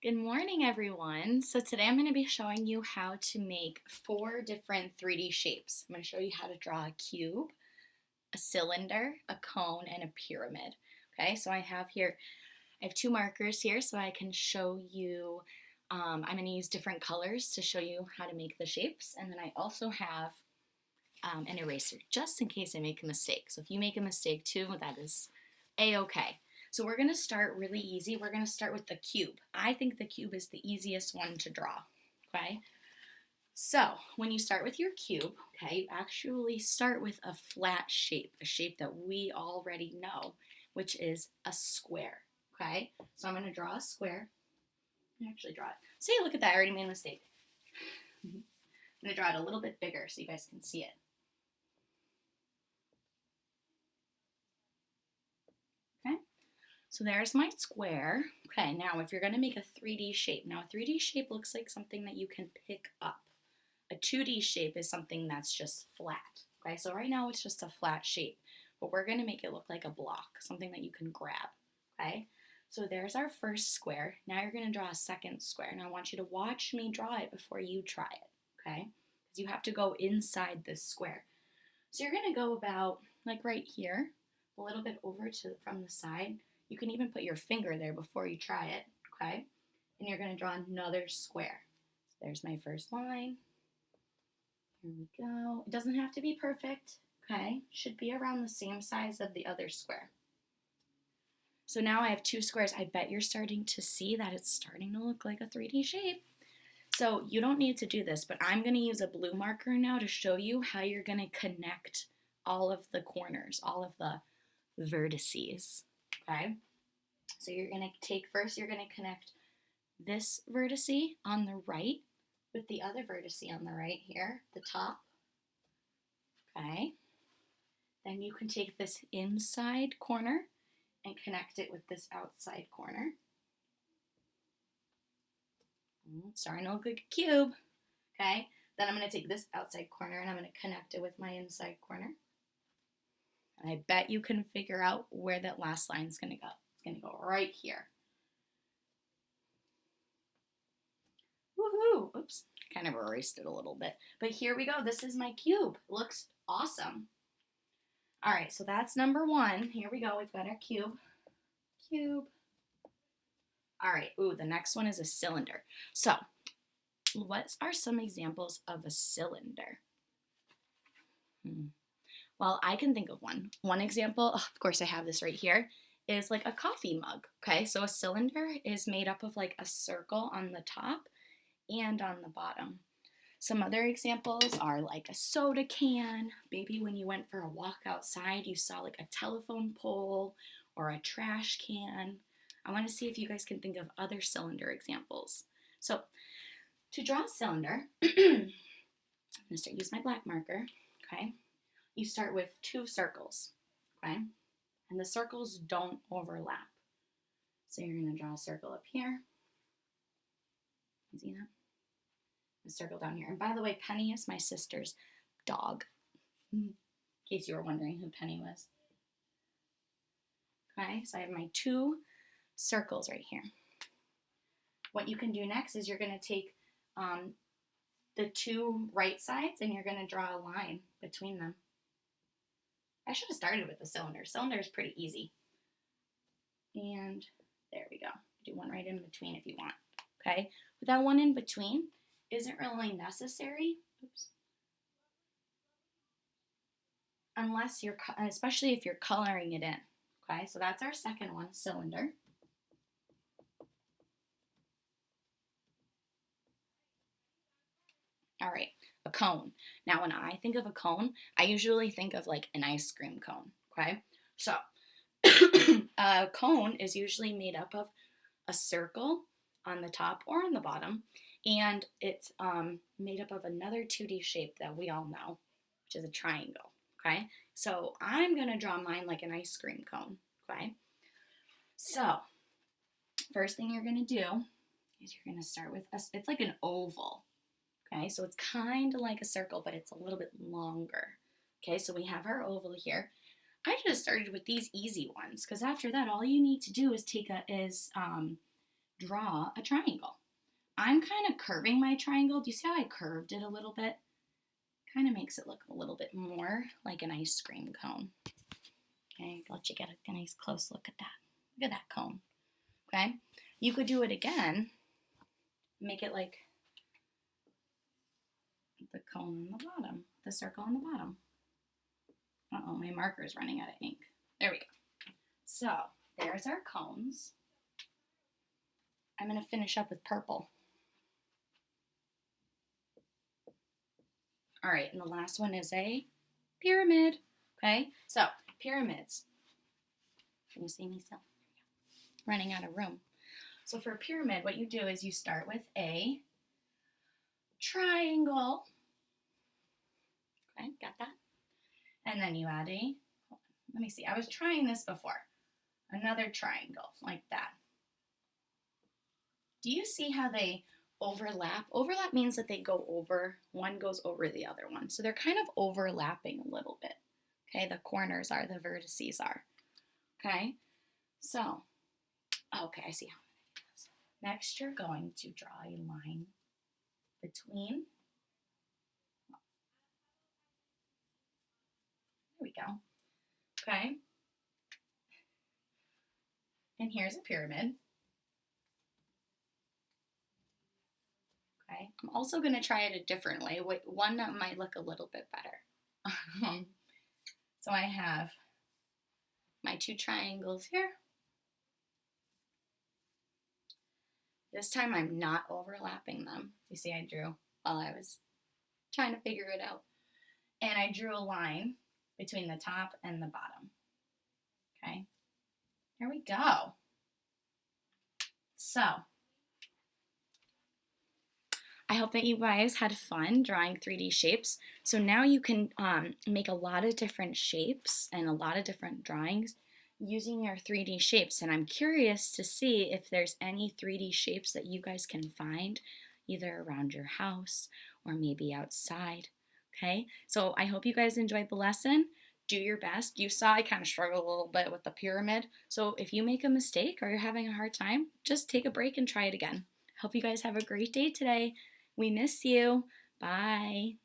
Good morning, everyone. So today I'm going to be showing you how to make 4 different 3D shapes. I'm going to show you how to draw a cube, a cylinder, a cone, and a pyramid. Okay, so I have 2 markers here so I can show you, I'm going to use different colors to show you how to make the shapes. And then I also have an eraser just in case I make a mistake. So if you make a mistake too, that is a-okay. So we're going to start really easy. We're going to start with the cube. I think the cube is the easiest one to draw, okay? So when you start with your cube, okay, you actually start with a flat shape, a shape that we already know, which is a square, okay? So I'm going to draw a square. Actually draw it. See, look at that, I already made a mistake. I'm going to draw it a little bit bigger so you guys can see it. Okay, so there's my square. Okay, now if you're going to make a 3D shape, now a 3D shape looks like something that you can pick up. A 2D shape is something that's just flat. Okay, so right now it's just a flat shape, but we're going to make it look like a block, something that you can grab. Okay, so there's our first square. Now you're going to draw a second square, and I want you to watch me draw it before you try it. Okay, because you have to go inside this square. So you're going to go about like right here, a little bit over to from the side. You can even put your finger there before you try it, okay? And you're going to draw another square. So there's my first line. Here we go. It doesn't have to be perfect, okay? Should be around the same size of the other square. So now I have 2 squares. I bet you're starting to see that it's starting to look like a 3D shape. So you don't need to do this, but I'm going to use a blue marker now to show you how you're going to connect all of the corners, all of the vertices, okay? So you're going to take, first you're going to connect this vertice on the right with the other vertice on the right here, the top, okay? Then you can take this inside corner and connect it with this outside corner. It's starting to look like a cube, okay? Then I'm going to take this outside corner and I'm going to connect it with my inside corner. And I bet you can figure out where that last line is going to go. It's going to go right here. Woohoo! Oops, kind of erased it a little bit. But here we go. This is my cube. It looks awesome. All right, so that's number 1. Here we go. We've got our cube. Cube. All right, ooh, the next one is a cylinder. So what are some examples of a cylinder? Well, I can think of one. One example, of course I have this right here, is like a coffee mug, okay? So a cylinder is made up of like a circle on the top and on the bottom. Some other examples are like a soda can. Maybe when you went for a walk outside, you saw like a telephone pole or a trash can. I want to see if you guys can think of other cylinder examples. So to draw a cylinder, I'm going to start using my black marker, okay? You start with 2 circles, okay? And the circles don't overlap. So you're going to draw a circle up here. You see that? A circle down here. And by the way, Penny is my sister's dog, in case you were wondering who Penny was. Okay, so I have my 2 circles right here. What you can do next is you're going to take the 2 right sides and you're going to draw a line between them. I should have started with the cylinder. Cylinder is pretty easy. And there we go. Do one right in between if you want. Okay, but that one in between isn't really necessary. Oops. Unless you're, especially if you're coloring it in. Okay, so that's our second one, cylinder. All right, a cone. Now, when I think of a cone, I usually think of like an ice cream cone, okay? So, a cone is usually made up of a circle on the top or on the bottom, and it's made up of another 2D shape that we all know, which is a triangle, okay? So, I'm going to draw mine like an ice cream cone, okay? So, first thing you're going to do is you're going to start with, it's like an oval. Okay, so it's kind of like a circle, but it's a little bit longer. Okay, so we have our oval here. I just started with these easy ones because after that, all you need to do is draw a triangle. I'm kind of curving my triangle. Do you see how I curved it a little bit? Kind of makes it look a little bit more like an ice cream cone. Okay, I'll let you get a nice close look at that. Look at that cone. Okay, you could do it again. Make it like the cone on the bottom, the circle on the bottom. Uh-oh, my marker is running out of ink. There we go. So there's our cones. I'm going to finish up with purple. All right, and the last one is a pyramid. Okay, so pyramids. Can you see me still? Running out of room. So for a pyramid, what you do is you start with a triangle. Okay, got that? And then you add a, let me see, I was trying this before. Another triangle, like that. Do you see how they overlap? Overlap means that they go over, one goes over the other one. So they're kind of overlapping a little bit. Okay, the corners are, the vertices are. Okay, so, okay, I see how I'm going to do this. Next, you're going to draw a line between, there we go. Okay, and here's a pyramid. Okay, I'm also going to try it a different way, one that might look a little bit better. So I have my two triangles here. This time I'm not overlapping them. You see I drew while I was trying to figure it out. And I drew a line between the top and the bottom. Okay, there we go. So, I hope that you guys had fun drawing 3D shapes. So now you can make a lot of different shapes and a lot of different drawings using your 3D shapes. And I'm curious to see if there's any 3D shapes that you guys can find either around your house or maybe outside. Okay, so I hope you guys enjoyed the lesson. Do your best. You saw I kind of struggled a little bit with the pyramid. So if you make a mistake or you're having a hard time, just take a break and try it again. Hope you guys have a great day today. We miss you. Bye.